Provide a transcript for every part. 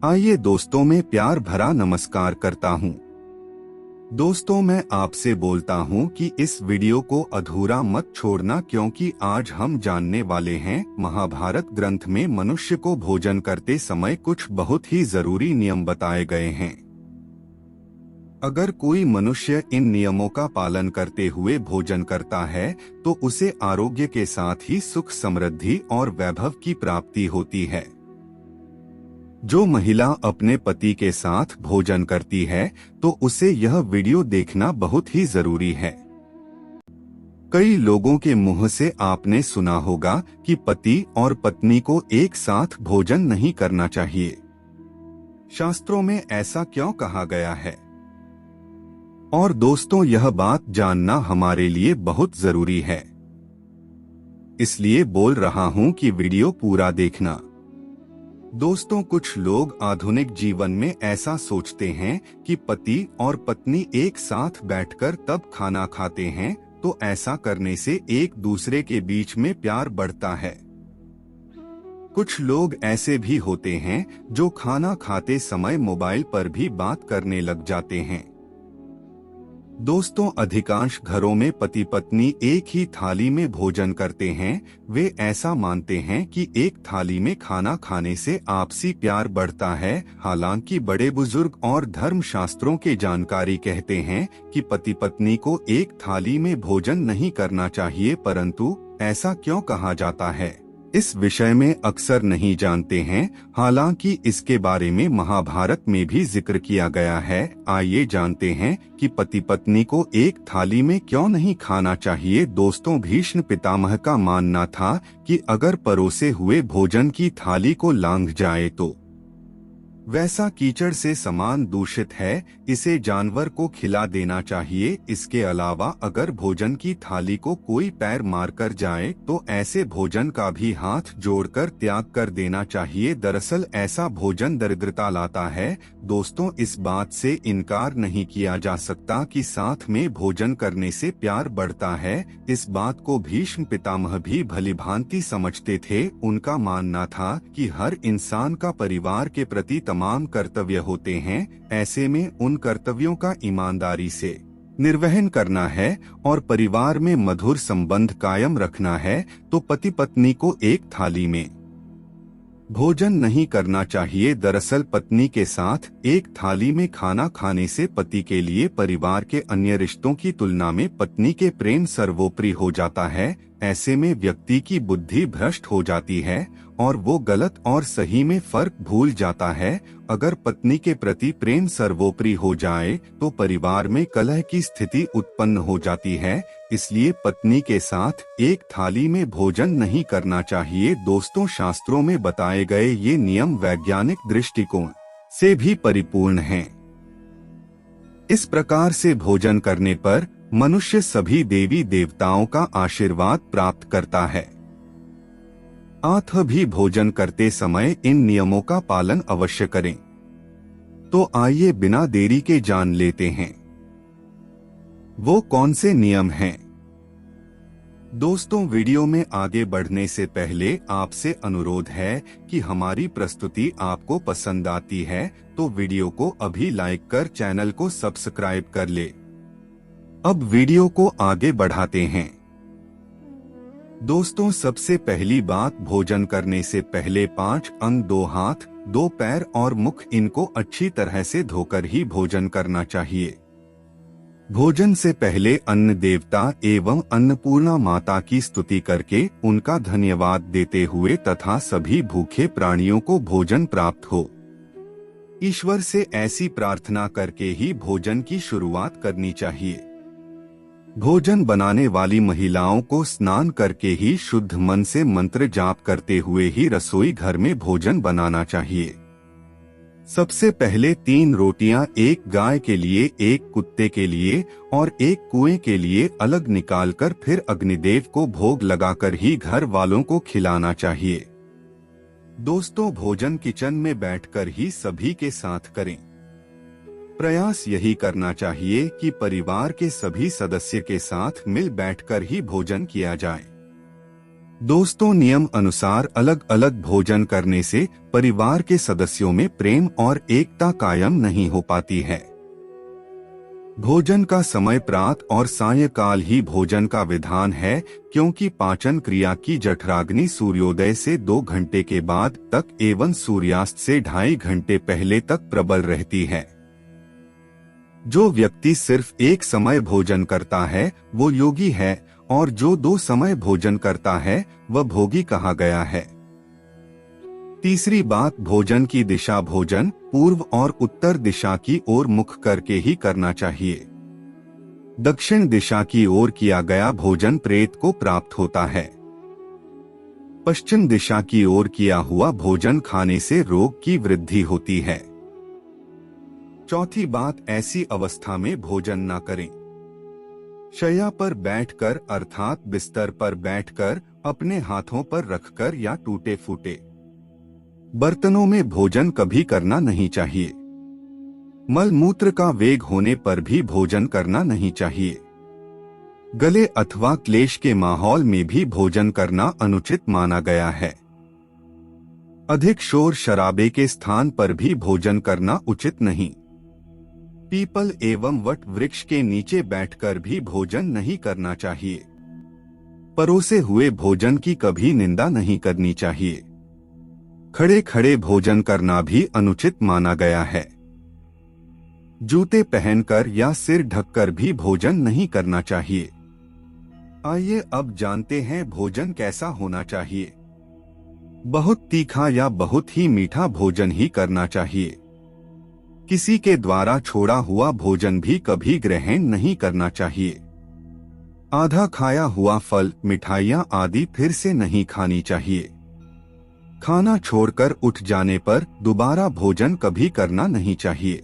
आइए दोस्तों, मैं प्यार भरा नमस्कार करता हूँ। दोस्तों, मैं आपसे बोलता हूँ कि इस वीडियो को अधूरा मत छोड़ना, क्योंकि आज हम जानने वाले हैं महाभारत ग्रंथ में मनुष्य को भोजन करते समय कुछ बहुत ही जरूरी नियम बताए गए हैं। अगर कोई मनुष्य इन नियमों का पालन करते हुए भोजन करता है तो उसे आरोग्य के साथ ही सुख, समृद्धि और वैभव की प्राप्ति होती है। जो महिला अपने पति के साथ भोजन करती है तो उसे यह वीडियो देखना बहुत ही जरूरी है। कई लोगों के मुंह से आपने सुना होगा कि पति और पत्नी को एक साथ भोजन नहीं करना चाहिए। शास्त्रों में ऐसा क्यों कहा गया है? और दोस्तों, यह बात जानना हमारे लिए बहुत जरूरी है, इसलिए बोल रहा हूं कि वीडियो पूरा देखना। दोस्तों, कुछ लोग आधुनिक जीवन में ऐसा सोचते हैं कि पति और पत्नी एक साथ बैठकर तब खाना खाते हैं, तो ऐसा करने से एक दूसरे के बीच में प्यार बढ़ता है। कुछ लोग ऐसे भी होते हैं जो खाना खाते समय मोबाइल पर भी बात करने लग जाते हैं। दोस्तों, अधिकांश घरों में पति पत्नी एक ही थाली में भोजन करते हैं। वे ऐसा मानते हैं कि एक थाली में खाना खाने से आपसी प्यार बढ़ता है। हालांकि बड़े बुजुर्ग और धर्म शास्त्रों के जानकारी कहते हैं कि पति पत्नी को एक थाली में भोजन नहीं करना चाहिए। परंतु ऐसा क्यों कहा जाता है, इस विषय में अक्सर नहीं जानते हैं। हालांकि इसके बारे में महाभारत में भी जिक्र किया गया है। आइए जानते हैं कि पति पत्नी को एक थाली में क्यों नहीं खाना चाहिए। दोस्तों, भीष्म पितामह का मानना था कि अगर परोसे हुए भोजन की थाली को लांघ जाए तो वैसा कीचड़ से समान दूषित है, इसे जानवर को खिला देना चाहिए। इसके अलावा अगर भोजन की थाली को कोई पैर मारकर जाए तो ऐसे भोजन का भी हाथ जोड़कर त्याग कर देना चाहिए। दरअसल ऐसा भोजन दरिद्रता लाता है। दोस्तों, इस बात से इनकार नहीं किया जा सकता कि साथ में भोजन करने से प्यार बढ़ता है। इस बात को भीष्म पितामह भी भलीभांति समझते थे। उनका मानना था कि हर इंसान का परिवार के प्रति तमाम कर्तव्य होते हैं। ऐसे में उन कर्तव्यों का ईमानदारी से निर्वहन करना है और परिवार में मधुर संबंध कायम रखना है, तो पति पत्नी को एक थाली में भोजन नहीं करना चाहिए। दरअसल पत्नी के साथ एक थाली में खाना खाने से पति के लिए परिवार के अन्य रिश्तों की तुलना में पत्नी के प्रेम सर्वोपरि हो जाता है। ऐसे में व्यक्ति की बुद्धि भ्रष्ट हो जाती है और वो गलत और सही में फर्क भूल जाता है। अगर पत्नी के प्रति प्रेम सर्वोपरि हो जाए तो परिवार में कलह की स्थिति उत्पन्न हो जाती है। इसलिए पत्नी के साथ एक थाली में भोजन नहीं करना चाहिए। दोस्तों, शास्त्रों में बताए गए ये नियम वैज्ञानिक दृष्टिकोण से भी परिपूर्ण हैं। इस प्रकार से भोजन करने पर मनुष्य सभी देवी देवताओं का आशीर्वाद प्राप्त करता है। आप भी भोजन करते समय इन नियमों का पालन अवश्य करें। तो आइए बिना देरी के जान लेते हैं वो कौन से नियम हैं। दोस्तों, वीडियो में आगे बढ़ने से पहले आपसे अनुरोध है कि हमारी प्रस्तुति आपको पसंद आती है तो वीडियो को अभी लाइक कर चैनल को सब्सक्राइब कर ले। अब वीडियो को आगे बढ़ाते हैं। दोस्तों, सबसे पहली बात, भोजन करने से पहले 5 अंग, 2 हाथ, 2 पैर और मुख, इनको अच्छी तरह से धोकर ही भोजन करना चाहिए। भोजन से पहले अन्न देवता एवं अन्नपूर्णा माता की स्तुति करके उनका धन्यवाद देते हुए तथा सभी भूखे प्राणियों को भोजन प्राप्त हो, ईश्वर से ऐसी प्रार्थना करके ही भोजन की शुरुआत करनी चाहिए। भोजन बनाने वाली महिलाओं को स्नान करके ही शुद्ध मन से मंत्र जाप करते हुए ही रसोई घर में भोजन बनाना चाहिए। सबसे पहले 3 रोटियां, एक गाय के लिए, एक कुत्ते के लिए और एक कुएं के लिए अलग निकालकर फिर अग्निदेव को भोग लगाकर ही घर वालों को खिलाना चाहिए। दोस्तों, भोजन किचन में बैठकर ही सभी के साथ करें। प्रयास यही करना चाहिए कि परिवार के सभी सदस्य के साथ मिल बैठकर ही भोजन किया जाए। दोस्तों, नियम अनुसार अलग अलग भोजन करने से परिवार के सदस्यों में प्रेम और एकता कायम नहीं हो पाती है। भोजन का समय प्रातः और सायंकाल ही भोजन का विधान है, क्योंकि पाचन क्रिया की जठराग्नि सूर्योदय से 2 घंटे के बाद तक एवं सूर्यास्त से 2.5 घंटे पहले तक प्रबल रहती है। जो व्यक्ति सिर्फ एक समय भोजन करता है वो योगी है, और जो 2 समय भोजन करता है वह भोगी कहा गया है। तीसरी बात, भोजन की दिशा भोजन पूर्व और उत्तर दिशा की ओर मुख करके ही करना चाहिए। दक्षिण दिशा की ओर किया गया भोजन प्रेत को प्राप्त होता है। पश्चिम दिशा की ओर किया हुआ भोजन खाने से रोग की वृद्धि होती है। चौथी बात, ऐसी अवस्था में भोजन न करें। शैया पर बैठकर अर्थात बिस्तर पर बैठकर अपने हाथों पर रखकर या टूटे फूटे बर्तनों में भोजन कभी करना नहीं चाहिए। मल मूत्र का वेग होने पर भी भोजन करना नहीं चाहिए। गले अथवा क्लेश के माहौल में भी भोजन करना अनुचित माना गया है। अधिक शोर शराबे के स्थान पर भी भोजन करना उचित नहीं। पीपल एवं वट वृक्ष के नीचे बैठकर भी भोजन नहीं करना चाहिए। परोसे हुए भोजन की कभी निंदा नहीं करनी चाहिए। खड़े खड़े भोजन करना भी अनुचित माना गया है। जूते पहनकर या सिर ढककर भी भोजन नहीं करना चाहिए। आइए अब जानते हैं भोजन कैसा होना चाहिए। बहुत तीखा या बहुत ही मीठा भोजन ही करना चाहिए। किसी के द्वारा छोड़ा हुआ भोजन भी कभी ग्रहण नहीं करना चाहिए। आधा खाया हुआ फल, मिठाइयाँ आदि फिर से नहीं खानी चाहिए। खाना छोड़कर उठ जाने पर दोबारा भोजन कभी करना नहीं चाहिए।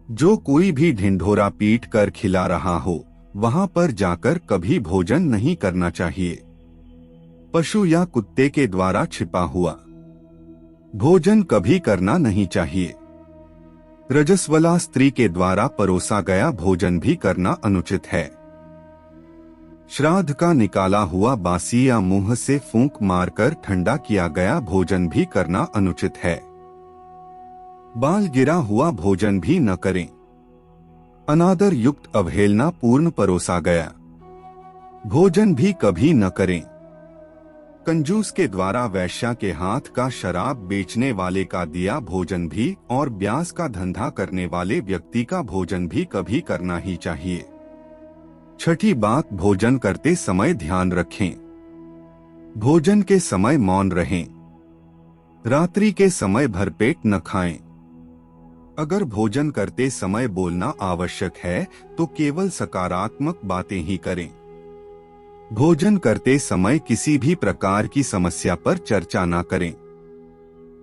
जो कोई भी ढिंढोरा पीट कर खिला रहा हो वहां पर जाकर कभी भोजन नहीं करना चाहिए। पशु या कुत्ते के द्वारा छिपा हुआ भोजन कभी करना नहीं चाहिए। रजस्वला स्त्री के द्वारा परोसा गया भोजन भी करना अनुचित है। श्राद्ध का निकाला हुआ बासी या मुंह से फूंक मारकर ठंडा किया गया भोजन भी करना अनुचित है। बाल गिरा हुआ भोजन भी न करें। अनादर युक्त अवहेलना पूर्ण परोसा गया भोजन भी कभी न करें। कंजूस के द्वारा वैश्या के हाथ का शराब बेचने वाले का दिया भोजन भी और ब्याज का धंधा करने वाले व्यक्ति का भोजन भी कभी करना ही चाहिए। छठी बात, भोजन करते समय ध्यान रखें। भोजन के समय मौन रहें। रात्रि के समय भरपेट न खाएं। अगर भोजन करते समय बोलना आवश्यक है तो केवल सकारात्मक बातें ही करें। भोजन करते समय किसी भी प्रकार की समस्या पर चर्चा न करें।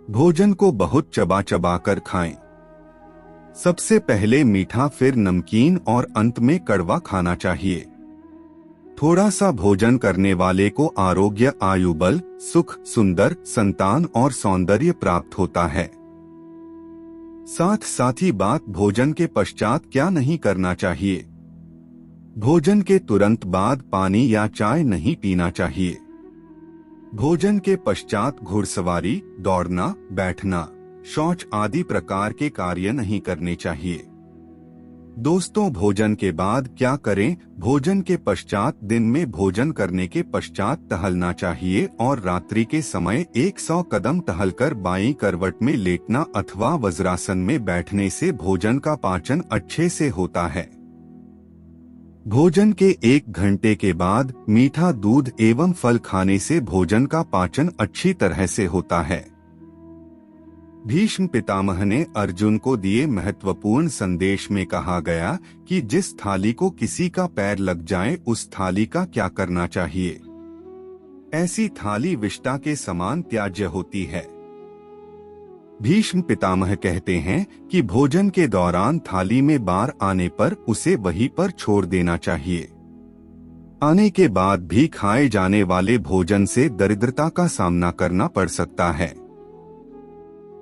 भोजन को बहुत चबा चबा कर खाएं। सबसे पहले मीठा, फिर नमकीन और अंत में कड़वा खाना चाहिए। थोड़ा सा भोजन करने वाले को आरोग्य, आयु बल, सुख, सुंदर संतान और सौंदर्य प्राप्त होता है। साथ ही बात, भोजन के पश्चात क्या नहीं करना चाहिए। भोजन के तुरंत बाद पानी या चाय नहीं पीना चाहिए। भोजन के पश्चात घुड़सवारी, दौड़ना, बैठना, शौच आदि प्रकार के कार्य नहीं करने चाहिए। दोस्तों, भोजन के बाद क्या करें? भोजन के पश्चात दिन में भोजन करने के पश्चात टहलना चाहिए और रात्रि के समय 100 कदम टहलकर बाईं करवट में लेटना अथवा वज्रासन में बैठने से भोजन का पाचन अच्छे से होता है। भोजन के 1 घंटे के बाद मीठा दूध एवं फल खाने से भोजन का पाचन अच्छी तरह से होता है। भीष्म पितामह ने अर्जुन को दिए महत्वपूर्ण संदेश में कहा गया कि जिस थाली को किसी का पैर लग जाए उस थाली का क्या करना चाहिए। ऐसी थाली विष्ठा के समान त्याज्य होती है। भीष्म पितामह कहते हैं कि भोजन के दौरान थाली में बार आने पर उसे वहीं पर छोड़ देना चाहिए। आने के बाद भी खाए जाने वाले भोजन से दरिद्रता का सामना करना पड़ सकता है।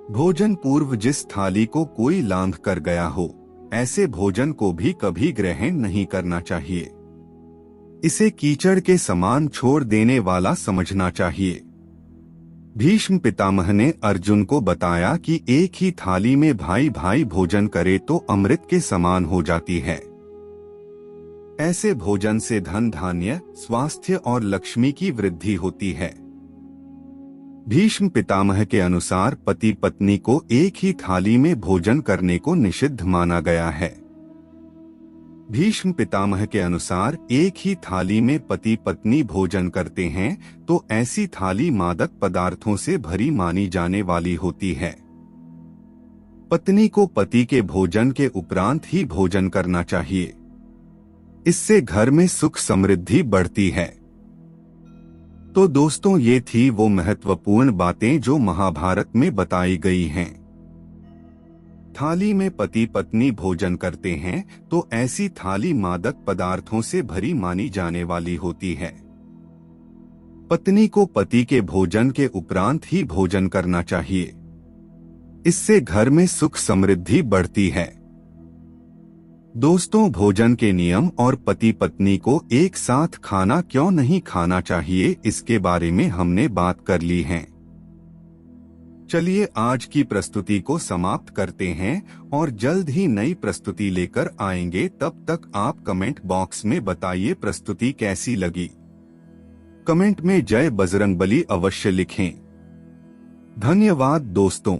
भोजन पूर्व जिस थाली को कोई लांघ कर गया हो, ऐसे भोजन को भी कभी ग्रहण नहीं करना चाहिए। इसे कीचड़ के समान छोड़ देने वाला समझना चाहिए। भीष्म पितामह ने अर्जुन को बताया कि एक ही थाली में भाई भाई भोजन करे तो अमृत के समान हो जाती है। ऐसे भोजन से धन धान्य, स्वास्थ्य और लक्ष्मी की वृद्धि होती है। भीष्म पितामह के अनुसार पति पत्नी को एक ही थाली में भोजन करने को निषिद्ध माना गया है। भीष्म पितामह के अनुसार एक ही थाली में पति पत्नी भोजन करते हैं तो ऐसी थाली मादक पदार्थों से भरी मानी जाने वाली होती है। पत्नी को पति के भोजन के उपरांत ही भोजन करना चाहिए। इससे घर में सुख समृद्धि बढ़ती है। तो दोस्तों, ये थी वो महत्वपूर्ण बातें जो महाभारत में बताई गई हैं। थाली में पति पत्नी भोजन करते हैं तो ऐसी थाली मादक पदार्थों से भरी मानी जाने वाली होती है। पत्नी को पति के भोजन के उपरांत ही भोजन करना चाहिए। इससे घर में सुख समृद्धि बढ़ती है। दोस्तों, भोजन के नियम और पति पत्नी को एक साथ खाना क्यों नहीं खाना चाहिए, इसके बारे में हमने बात कर ली है। चलिए आज की प्रस्तुति को समाप्त करते हैं और जल्द ही नई प्रस्तुति लेकर आएंगे। तब तक आप कमेंट बॉक्स में बताइए प्रस्तुति कैसी लगी। कमेंट में जय बजरंगबली अवश्य लिखें। धन्यवाद दोस्तों।